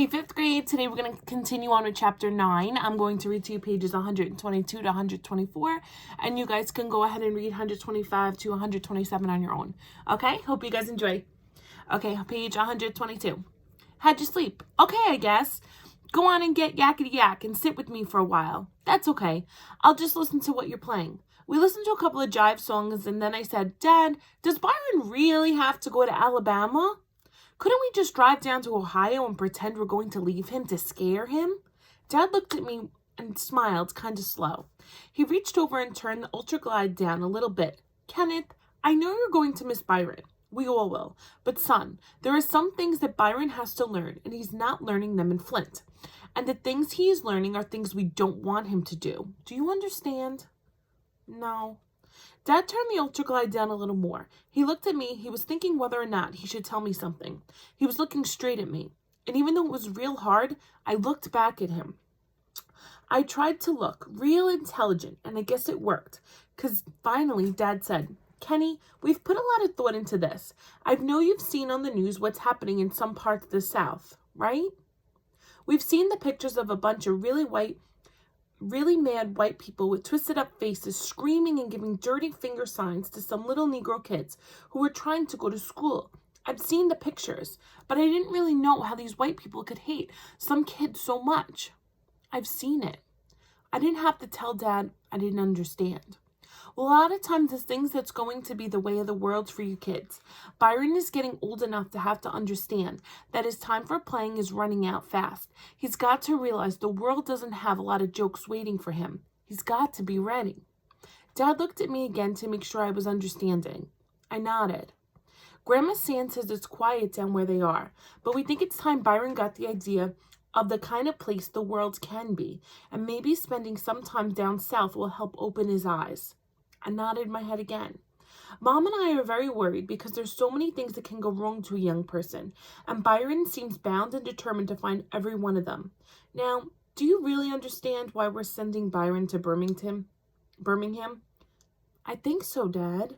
Okay, 5th grade, today we're going to continue on with chapter 9. I'm going to read to you pages 122 to 124, and you guys can go ahead and read 125 to 127 on your own. Okay, hope you guys enjoy. Okay, page 122. How'd you sleep? Okay, I guess. Go on and get yakety yak and sit with me for a while. That's okay. I'll just listen to what you're playing. We listened to a couple of jive songs, and then I said, Dad, does Byron really have to go to Alabama? Couldn't we just drive down to Ohio and pretend we're going to leave him to scare him? Dad looked at me and smiled kind of slow. He reached over and turned the Ultra Glide down a little bit. Kenneth, I know you're going to miss Byron. We all will. But son, there are some things that Byron has to learn, and he's not learning them in Flint. And the things he is learning are things we don't want him to do. Do you understand? No. Dad turned the Ultra Glide down a little more. He looked at me. He was thinking whether or not he should tell me something. He was looking straight at me. And even though it was real hard, I looked back at him. I tried to look real intelligent, and I guess it worked. Because finally, Dad said, Kenny, we've put a lot of thought into this. I know you've seen on the news what's happening in some parts of the South, right? We've seen the pictures of a bunch of really mad white people with twisted up faces screaming and giving dirty finger signs to some little Negro kids who were trying to go to school. I've seen the pictures, but I didn't really know how these white people could hate some kids so much. I've seen it. I didn't have to tell Dad I didn't understand. Well, a lot of times there's things that's going to be the way of the world for you kids. Byron is getting old enough to have to understand that his time for playing is running out fast. He's got to realize the world doesn't have a lot of jokes waiting for him. He's got to be ready. Dad looked at me again to make sure I was understanding. I nodded. Grandma Sand says it's quiet down where they are, but we think it's time Byron got the idea of the kind of place the world can be, and maybe spending some time down south will help open his eyes. I nodded my head again. Mom and I are very worried because there's so many things that can go wrong to a young person, and Byron seems bound and determined to find every one of them. Now, do you really understand why we're sending Byron to Birmingham? I think so, Dad.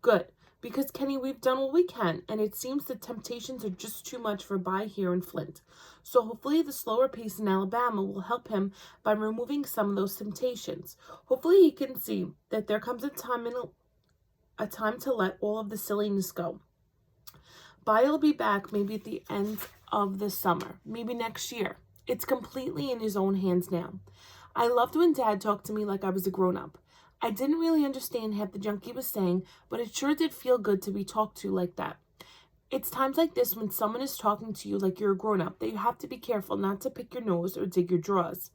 Good, because Kenny, we've done what we can, and it seems the temptations are just too much for By here in Flint. So hopefully the slower pace in Alabama will help him by removing some of those temptations. Hopefully he can see that there comes a time to let all of the silliness go. By'll be back maybe at the end of the summer, maybe next year. It's completely in his own hands now. I loved when Dad talked to me like I was a grown-up. I didn't really understand half the junk he was saying, but it sure did feel good to be talked to like that. It's times like this when someone is talking to you like you're a grown-up that you have to be careful not to pick your nose or dig your drawers.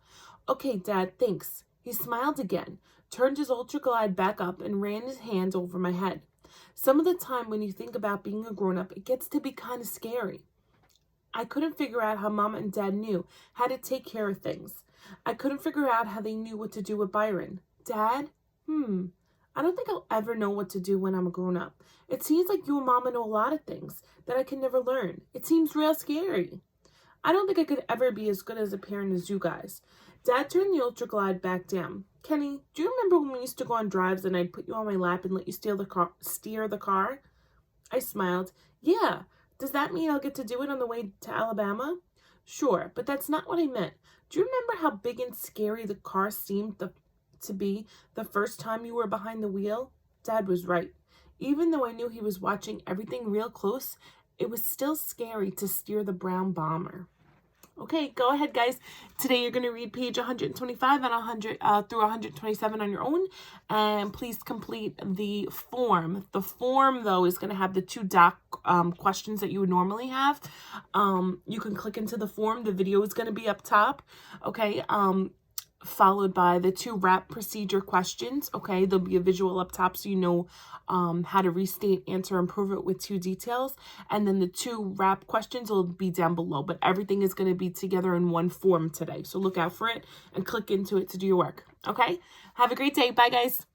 Okay, Dad, thanks. He smiled again, turned his Ultra Glide back up, and ran his hands over my head. Some of the time when you think about being a grown-up, it gets to be kind of scary. I couldn't figure out how Mama and Dad knew how to take care of things. I couldn't figure out how they knew what to do with Byron. Dad? I don't think I'll ever know what to do when I'm a grown-up. It seems like you and Mama know a lot of things that I can never learn. It seems real scary. I don't think I could ever be as good as a parent as you guys. Dad turned the Ultra Glide back down. Kenny, do you remember when we used to go on drives and I'd put you on my lap and let you steer the car? I smiled. Yeah. Does that mean I'll get to do it on the way to Alabama? Sure, but that's not what I meant. Do you remember how big and scary the car seemed to be the first time you were behind the wheel? Dad was right. Even though I knew he was watching everything real close, it was still scary to steer the brown bomber. Okay, go ahead, guys. Today you're going to read page 125 and 100 through 127 on your own, and please complete the form. The form, though, is going to have the 2 doc questions that you would normally have. You can click into the form. The video is going to be up top. Okay. Followed by the 2 rap procedure questions. Okay, there'll be a visual up top so you know how to restate, answer, and prove it with 2 details. And then the 2 rap questions will be down below, but everything is going to be together in one form today. So look out for it and click into it to do your work. Okay, have a great day. Bye, guys.